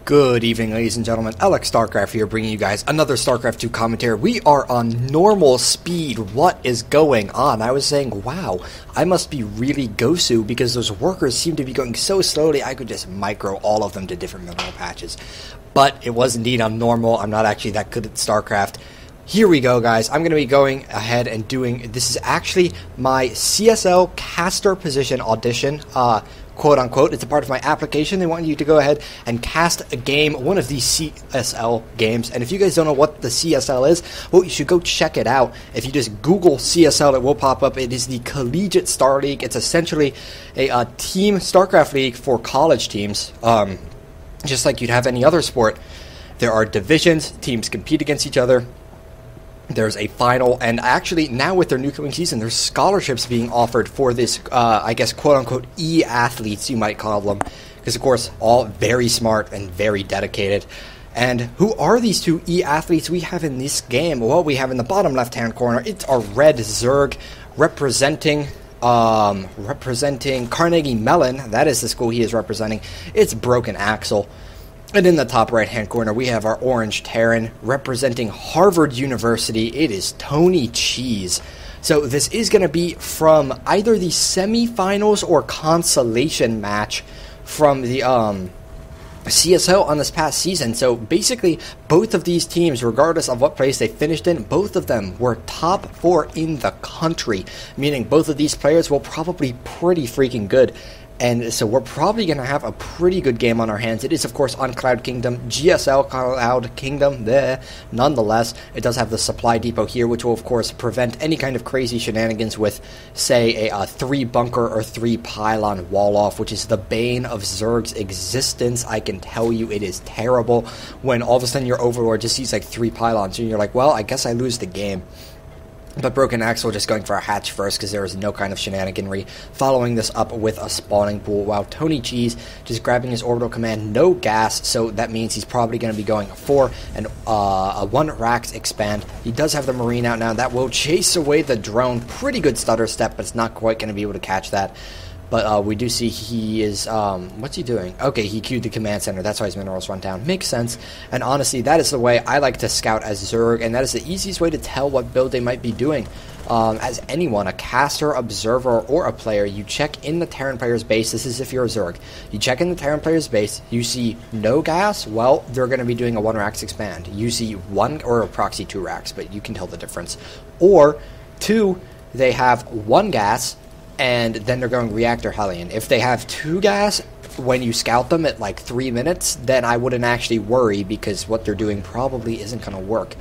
Good evening, ladies and gentlemen. Alex StarCraft here, bringing you guys another StarCraft 2 commentary. We are on normal speed. What is going on? I was saying, wow, I must be really Gosu because those workers seem to be going so slowly I could just micro all of them to different mineral patches. But it was indeed on normal. I'm not actually that good at StarCraft. Here we go, guys. I'm going to be going ahead and doing, this is actually my CSL caster position audition, quote unquote. It's a part of my application. They want you to go ahead and cast a game, one of these CSL games. And if you guys don't know what the CSL is, well, you should go check it out. If you just Google CSL, it will pop up. It is the Collegiate Star League. It's essentially a team StarCraft league for college teams, just like you'd have any other sport. There are divisions. Teams compete against each other. There's a final, and actually now with their new coming season, there's scholarships being offered for this, I guess, quote-unquote, e-athletes, you might call them, because, of course, all very smart and very dedicated. And who are these two e-athletes we have in this game? Well, we have in the bottom left-hand corner, it's our red Zerg representing Carnegie Melon. That is the school he is representing. It's Broken Axle. And in the top right-hand corner, we have our orange Terran representing Harvard University. It is Tony Cheese. So this is going to be from either the semifinals or consolation match from the CSL on this past season. So basically, both of these teams, regardless of what place they finished in, both of them were top 4 in the country, meaning both of these players will probably be pretty freaking good. And so we're probably going to have a pretty good game on our hands. It is, of course, on Cloud Kingdom, GSL Cloud Kingdom there. Nonetheless, it does have the supply depot here, which will, of course, prevent any kind of crazy shenanigans with, say, a 3-bunker or 3-pylon wall-off, which is the bane of Zerg's existence. I can tell you it is terrible when all of a sudden your Overlord just sees like 3 pylons, and you're like, well, I guess I lose the game. But Broken Axle just going for a hatch first because there is no kind of shenaniganry. Following this up with a spawning pool, while Tony Cheese just grabbing his orbital command, no gas, so that means he's probably going to be going for a 1 Rax expand. He does have the Marine out now. That will chase away the drone. Pretty good stutter step, but it's not quite going to be able to catch that. But we do see he is, what's he doing? Okay, he queued the command center. That's why his minerals run down. Makes sense. And honestly, that is the way I like to scout as Zerg, and that is the easiest way to tell what build they might be doing. As anyone, a caster, observer, or a player, you check in the Terran player's base. This is if you're a Zerg. You check in the Terran player's base. You see no gas. Well, they're going to be doing a 1 Rax expand. You see 1 or a proxy 2 Rax, but you can tell the difference. Or 2, they have 1 gas, and then they're going Reactor Hellion. If they have 2 gas when you scout them at like 3 minutes, then I wouldn't actually worry because what they're doing probably isn't going to work.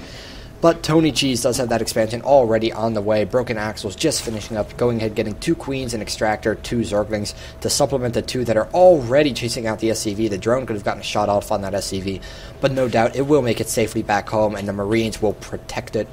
But Tony Cheese does have that expansion already on the way. Broken Axle's just finishing up, going ahead getting 2 Queens, an Extractor, 2 Zerglings to supplement the 2 that are already chasing out the SCV. The drone could have gotten a shot off on that SCV, but no doubt it will make it safely back home, and the Marines will protect it.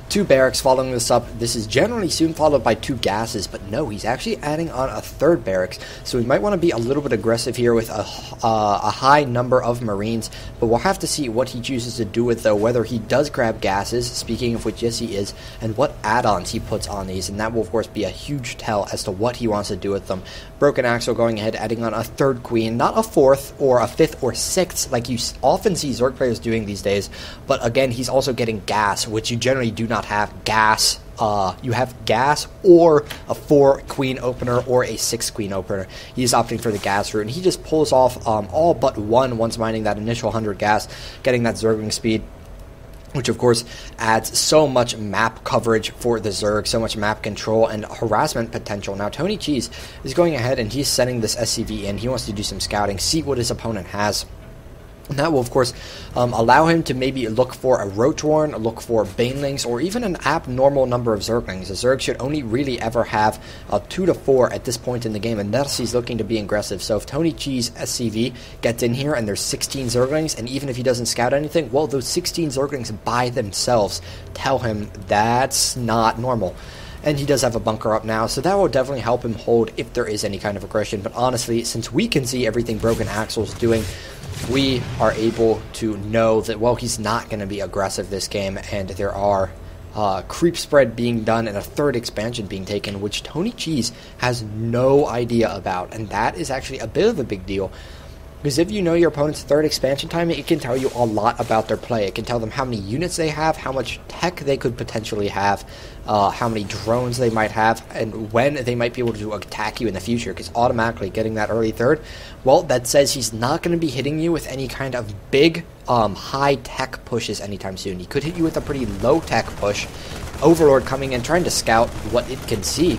2 barracks following this up. This is generally soon followed by 2 gases, but no, he's actually adding on a 3rd barracks, so we might want to be a little bit aggressive here with a high number of Marines, but we'll have to see what he chooses to do with, though, whether he does grab gases, speaking of which, yes, he is, and what add-ons he puts on these, and that will, of course, be a huge tell as to what he wants to do with them. Broken Axle going ahead, adding on a 3rd Queen, not a 4th, or a 5th, or 6th, like you often see Zerg players doing these days, but again, he's also getting gas, which you generally do not have gas. You have gas or a 4 Queen opener or a 6 Queen opener. He's opting for the gas route, and he just pulls off all but 1 once mining that initial 100 gas, getting that Zergling speed, which of course adds so much map coverage for the Zerg, so much map control and harassment potential. Now Tony Cheese is going ahead and he's sending this SCV in. He wants to do some scouting, see what his opponent has. And that will, of course, allow him to maybe look for a Roach Warren, look for Banelings, or even an abnormal number of Zerglings. A Zerg should only really ever have 2 to 4 at this point in the game, and thus he's looking to be aggressive. So if Tony Cheese SCV gets in here and there's 16 Zerglings, and even if he doesn't scout anything, well, those 16 Zerglings by themselves tell him that's not normal. And he does have a bunker up now, so that will definitely help him hold if there is any kind of aggression. But honestly, since we can see everything Broken Axle's doing, we are able to know that, well, he's not going to be aggressive this game, and there are creep spread being done and a 3rd expansion being taken, which Tony Cheese has no idea about, and that is actually a bit of a big deal. Because if you know your opponent's third expansion time, it can tell you a lot about their play. It can tell them how many units they have, how much tech they could potentially have, how many drones they might have, and when they might be able to attack you in the future. Because automatically getting that early third, well, that says he's not going to be hitting you with any kind of big, high-tech pushes anytime soon. He could hit you with a pretty low-tech push. Overlord coming in, trying to scout what it can see.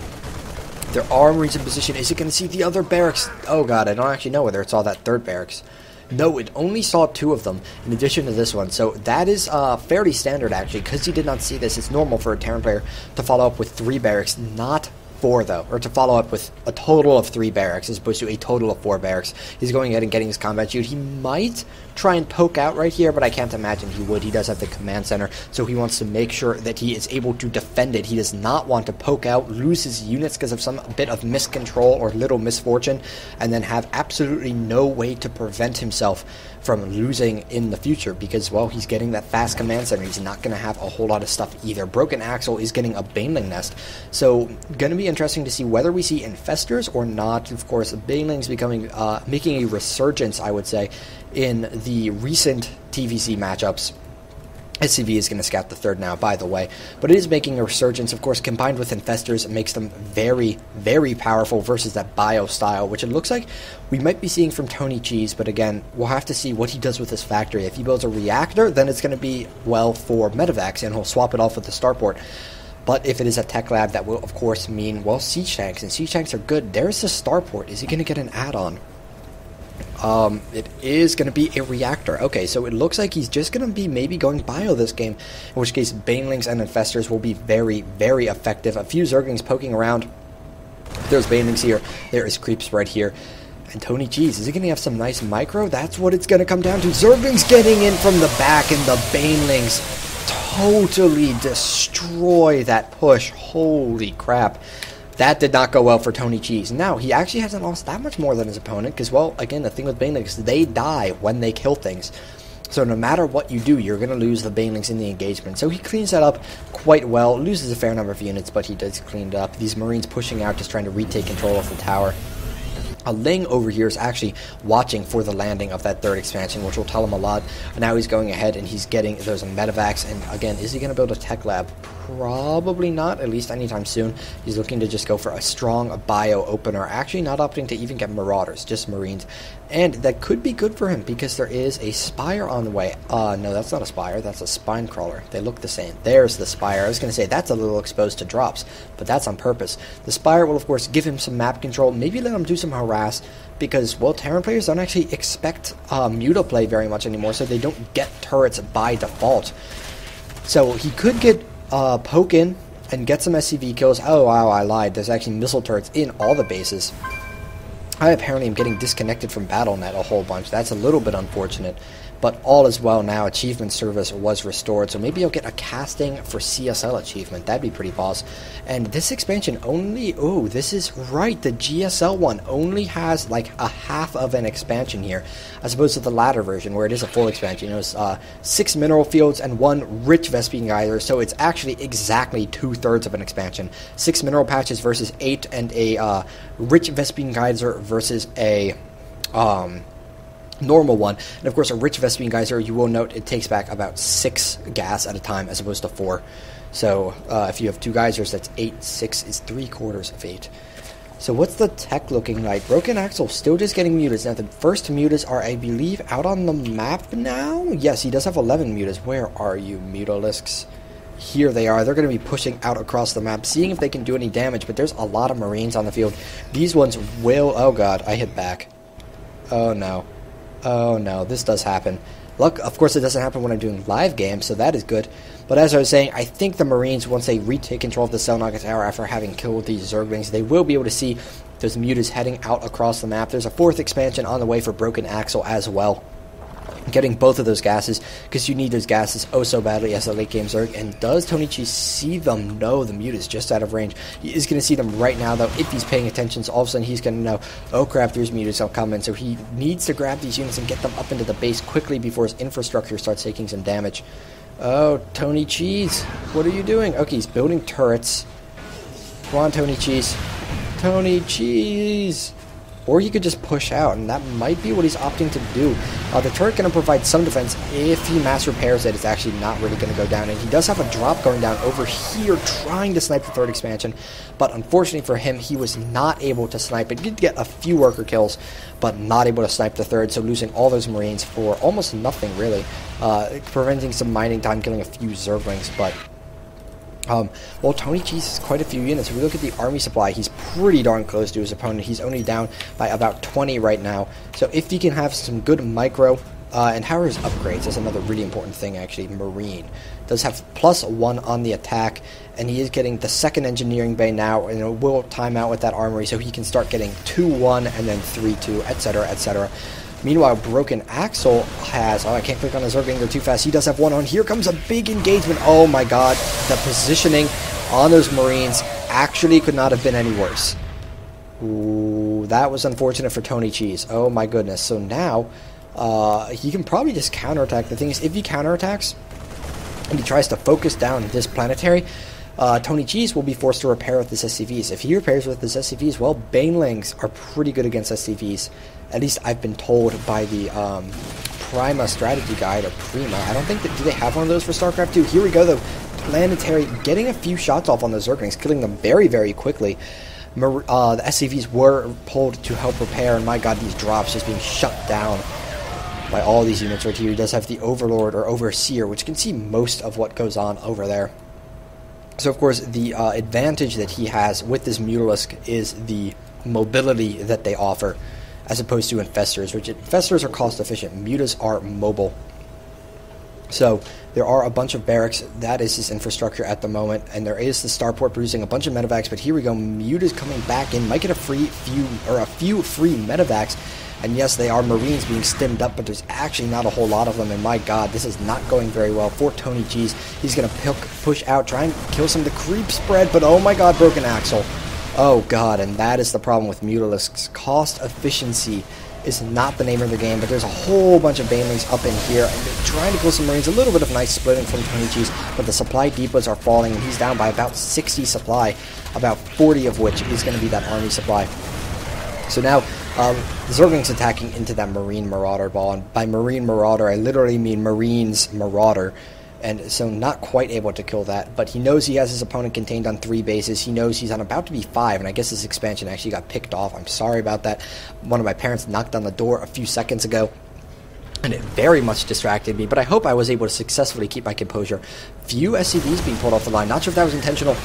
There are Marines in position. Is it going to see the other barracks? Oh god, I don't actually know whether it saw that third barracks. No, it only saw 2 of them in addition to this one. So that is fairly standard actually. Because he did not see this, it's normal for a Terran player to follow up with 3 barracks, not 4 though. Or to follow up with a total of 3 barracks as opposed to a total of 4 barracks. He's going ahead and getting his combat shield. He might try and poke out right here, but I can't imagine he would. He does have the command center, so he wants to make sure that he is able to defend it. He does not want to poke out, lose his units because of some bit of miscontrol or little misfortune, and then have absolutely no way to prevent himself from losing in the future because, well, he's getting that fast command center. He's not going to have a whole lot of stuff either. Broken Axle is getting a Baneling Nest, so going to be interesting to see whether we see Infestors or not. Of course, Banelings becoming, making a resurgence, I would say, in the recent TVC matchups. SCV is going to scout the third now, by the way, but it is making a resurgence. Of course, combined with Infestors, it makes them very, very powerful versus that bio style, which it looks like we might be seeing from Tony Cheese, but again, we'll have to see what he does with his factory. If he builds a reactor, then it's going to be, well, for medevacs, and he'll swap it off with the starport. But if it is a tech lab, that will, of course, mean, well, siege tanks, and siege tanks are good. There's the starport. Is he going to get an add-on? It is going to be a reactor. Okay, so it looks like he's just going to be maybe going bio this game, in which case Banelings and Infestors will be very, very effective. A few Zerglings poking around. There's Banelings here. There is Creeps right here. And Tony Cheese, is he going to have some nice micro? That's what it's going to come down to. Zerglings getting in from the back, and the Banelings totally destroy that push. Holy crap. That did not go well for Tony Cheese. Now, he actually hasn't lost that much more than his opponent, because, well, again, the thing with Banelings, they die when they kill things. So no matter what you do, you're going to lose the Banelings in the engagement. So he cleans that up quite well, loses a fair number of units, but he does clean it up. These Marines pushing out, just trying to retake control of the tower. Ling over here is actually watching for the landing of that third expansion, which will tell him a lot. Now he's going ahead and he's getting those medevacs. And again, is he going to build a tech lab? Probably not, at least anytime soon. He's looking to just go for a strong bio opener. Actually not opting to even get Marauders, just Marines. And that could be good for him because there is a Spire on the way. No, that's not a Spire. That's a Spine Crawler. They look the same. There's the Spire. I was going to say that's a little exposed to drops, but that's on purpose. The Spire will, of course, give him some map control. Maybe let him do some harass because, well, Terran players don't actually expect Muta play very much anymore, so they don't get turrets by default. So he could get poke in and get some SCV kills. Oh, wow, I lied. There's actually missile turrets in all the bases. I apparently am getting disconnected from BattleNet a whole bunch. That's a little bit unfortunate. But all is well now. Achievement service was restored. So maybe I'll get a casting for CSL achievement. That'd be pretty boss. And this expansion only... Oh, this is right. The GSL one only has like a half of an expansion here. As opposed to the latter version where it is a full expansion. You know, it's 6 mineral fields and 1 rich Vespene geyser. So it's actually exactly 2/3 of an expansion. 6 mineral patches versus 8, and a rich Vespene geyser versus a... normal one. And of course a rich Vespene geyser, you will note it takes back about 6 gas at a time as opposed to 4. So if you have 2 geysers, that's 8. 6 is 3/4 of 8. So what's the tech looking like? Broken Axle still just getting mutas. Now the first mutas are, I believe, out on the map now? Yes, he does have 11 mutas. Where are you, Mutalisks? Here they are. They're going to be pushing out across the map, seeing if they can do any damage, but there's a lot of Marines on the field. These ones will... Oh god, I hit back. Oh no. Oh no, this does happen. Look, of course it doesn't happen when I'm doing live games, so that is good. But as I was saying, I think the Marines, once they retake control of the Selnaga Tower after having killed these Zerglings, they will be able to see those mutas heading out across the map. There's a 4th expansion on the way for Broken Axle as well. Getting both of those gases, because you need those gases oh so badly as a late game Zerg. And does Tony Cheese see them? No, the mutas just out of range. He is going to see them right now, though. If he's paying attention, so all of a sudden he's going to know, oh crap, there's mutas coming. So he needs to grab these units and get them up into the base quickly before his infrastructure starts taking some damage. Oh, Tony Cheese, what are you doing? Okay, he's building turrets. Come on, Tony Cheese. Tony Cheese. or he could just push out, and that might be what he's opting to do. The turret going to provide some defense. If he mass repairs it, it's actually not really going to go down, and he does have a drop going down over here trying to snipe the third expansion, but unfortunately for him, he was not able to snipe it. He did get a few worker kills, but not able to snipe the third, so losing all those Marines for almost nothing, really. Preventing some mining time, killing a few Zerglings, but well, Tony Cheese has quite a few units. If we look at the army supply, he's pretty darn close to his opponent. He's only down by about 20 right now. So if he can have some good micro, and how are his upgrades? That's another really important thing, actually. Marine does have +1 on the attack, and he is getting the second engineering bay now, and it will time out with that armory, so he can start getting 2-1 and then 3-2, etc., etc. Meanwhile, Broken Axle has... Oh, I can't click on the Zergling. They're too fast. He does have one on. Here comes a big engagement. Oh, my God. The positioning on those Marines actually could not have been any worse. Ooh, that was unfortunate for Tony Cheese. Oh, my goodness. So now, he can probably just counterattack. The thing is, if he counterattacks and he tries to focus down this planetary, Tony Cheese will be forced to repair with his SCVs. If he repairs with his SCVs, well, Banelings are pretty good against SCVs. At least I've been told by the Prima strategy guide, or Prima. I don't think that... Do they have one of those for StarCraft 2? Here we go, though. Planetary getting a few shots off on the Zerglings, killing them very, very quickly. The SCVs were pulled to help repair, and my God, these drops just being shut down by all these units right here. He does have the Overlord, or Overseer, which can see most of what goes on over there. So, of course, the advantage that he has with this Mutalisk is the mobility that they offer, as opposed to Infestors, which Infestors are cost-efficient. Mutas are mobile. So there are a bunch of barracks. That is his infrastructure at the moment, and there is the starport producing a bunch of medevacs. But here we go. Muta's coming back in. Might get a few free medevacs. And yes, they are Marines being stemmed up, but there's actually not a whole lot of them. And my God, this is not going very well for Tony Cheese. He's going to push out, try and kill some of the creep spread, but oh my God, Broken Axle. Oh God, and that is the problem with Mutalisks. Cost efficiency is not the name of the game, but there's a whole bunch of Banelings up in here, and they're trying to kill some Marines. A little bit of nice splitting from Tony Cheese, but the supply depots are falling, and he's down by about 60 supply, about 40 of which is going to be that army supply. So now, the Zergling's attacking into that Marine Marauder ball, and by Marine Marauder, I literally mean Marines Marauder, and so not quite able to kill that, but he knows he has his opponent contained on 3 bases. He knows he's on about to be 5, and I guess his expansion actually got picked off. I'm sorry about that. One of my parents knocked on the door a few seconds ago, and it very much distracted me, but I hope I was able to successfully keep my composure. Few SCVs being pulled off the line. Not sure if that was intentional.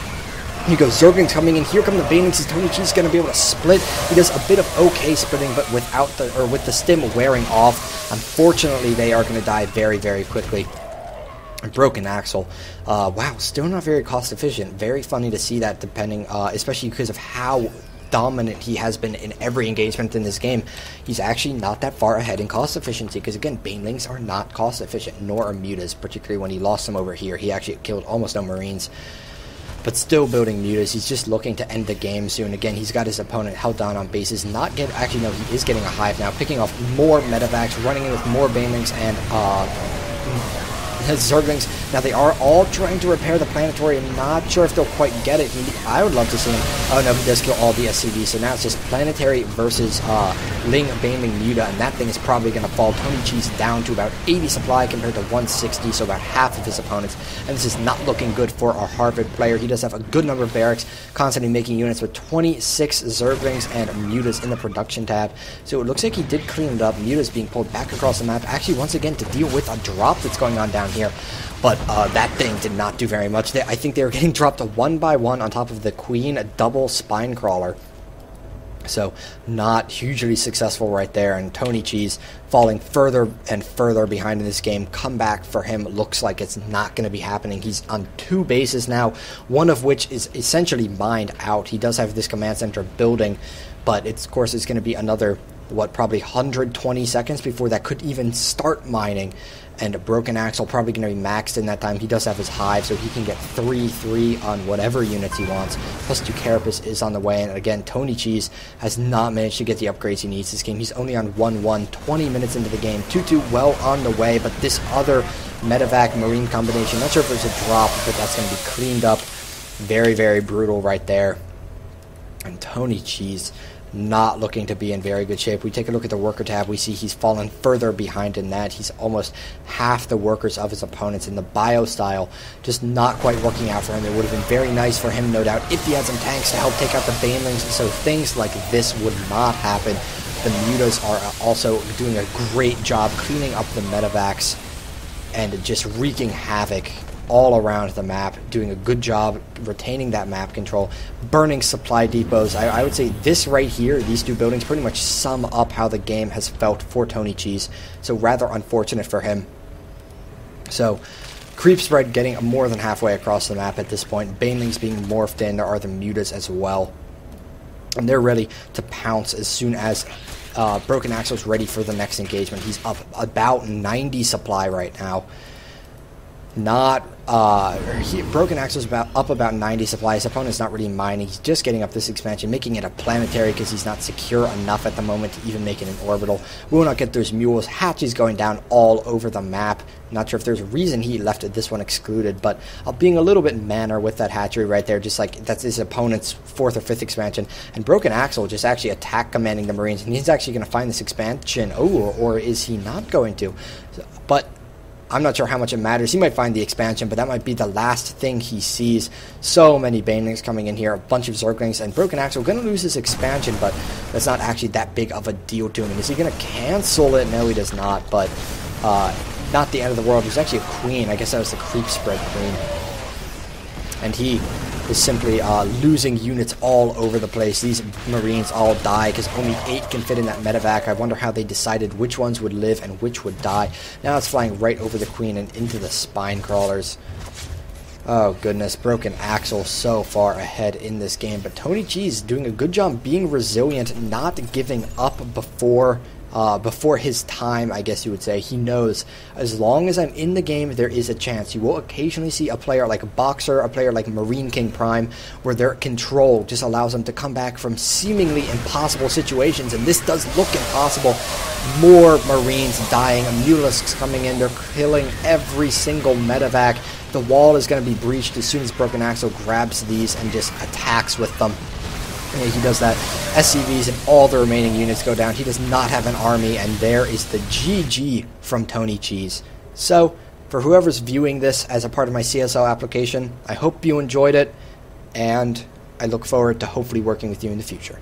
Here goes Zerglings coming in. Here come the Banelings. Is Tony Cheese going to be able to split? He does a bit of okay splitting, but with the stim wearing off, unfortunately, they are going to die very, very quickly. Broken Axle. Wow, still not very cost efficient. Very funny to see that, depending, especially because of how dominant he has been in every engagement in this game. He's actually not that far ahead in cost efficiency, because again, Banelings are not cost efficient, nor are Mutas, particularly when he lost them over here. He actually killed almost no Marines. But still building Mutas. He's just looking to end the game soon. Again, he's got his opponent held down on bases. Actually, no, he is getting a hive now, picking off more medevacs, running in with more Banelings and Zerglings. Now, they are all trying to repair the planetary. I'm not sure if they'll quite get it. I would love to see him. Oh, no, he does kill all the SCVs. So now it's just planetary versus Ling, Baneling, Muta, and that thing is probably going to fall Tony Cheese down to about 80 supply compared to 160, so about half of his opponents. And this is not looking good for our Harvard player. He does have a good number of barracks, constantly making units with 26 Zerglings and Mutas in the production tab. So it looks like he did clean it up. Mutas being pulled back across the map, actually, once again, to deal with a drop that's going on down here. But that thing did not do very much. I think they were getting dropped one by one on top of the Queen double spine crawler. So not hugely successful right there. And Tony Cheese falling further and further behind in this game. Comeback for him looks like it's not going to be happening. He's on 2 bases now, one of which is essentially mined out. He does have this command center building, but of course it's going to be another, probably 120 seconds before that could even start mining. And a Broken Axle probably going to be maxed in that time. He does have his hive, so he can get 3-3 on whatever units he wants. Plus 2 Carapace is on the way. And again, Tony Cheese has not managed to get the upgrades he needs this game. He's only on 1-1, 20 minutes into the game. 2-2 well on the way, but this other medevac Marine combination, not sure if there's a drop, but that's going to be cleaned up. Very, very brutal right there. And Tony Cheese not looking to be in very good shape. We take a look at the worker tab, we see he's fallen further behind in that. He's almost half the workers of his opponents in the bio style, just not quite working out for him. It would have been very nice for him, no doubt, if he had some tanks to help take out the Banelings, so things like this would not happen. The Mutas are also doing a great job cleaning up the medevacs and just wreaking havoc all around the map, doing a good job retaining that map control, burning supply depots. I would say this right here, these two buildings, pretty much sum up how the game has felt for Tony Cheese, so rather unfortunate for him. So, creep spread getting more than halfway across the map at this point, Banelings being morphed in, there are the Mutas as well, and they're ready to pounce as soon as Broken Axle's ready for the next engagement. He's up about 90 supply right now. Broken Axle's up about 90 supply. His opponent's not really mining. He's just getting up this expansion, making it a planetary because he's not secure enough at the moment to even make it an orbital. We will not get those mules. Hatches going down all over the map. Not sure if there's a reason he left this one excluded, but being a little bit manner with that hatchery right there, just like that's his opponent's 4th or 5th expansion. And Broken Axle just actually attack commanding the Marines, and he's actually going to find this expansion. Or is he not going to? But I'm not sure how much it matters. He might find the expansion, but that might be the last thing he sees. So many Banelings coming in here, a bunch of Zerglings, and Broken Axle going to lose his expansion, but that's not actually that big of a deal to him. Is he going to cancel it? No, he does not, but not the end of the world. There's actually a queen. I guess that was the creep spread queen. And he is simply losing units all over the place. These Marines all die because only 8 can fit in that medevac. I wonder how they decided which ones would live and which would die. Now it's flying right over the queen and into the spine crawlers. Oh goodness, Broken Axle so far ahead in this game. But Tony Cheese doing a good job being resilient, not giving up before his time, I guess you would say. He knows as long as I'm in the game, there is a chance. You will occasionally see a player like a Boxer, a player like Marine King Prime, where their control just allows them to come back from seemingly impossible situations, and this does look impossible. More Marines dying, Mulisks coming in, they're killing every single medevac. The wall is going to be breached as soon as Broken Axle grabs these and just attacks with them. Yeah, he does that. SCVs and all the remaining units go down. He does not have an army, and there is the GG from Tony Cheese. So, for whoever's viewing this as a part of my CSL application, I hope you enjoyed it, and I look forward to hopefully working with you in the future.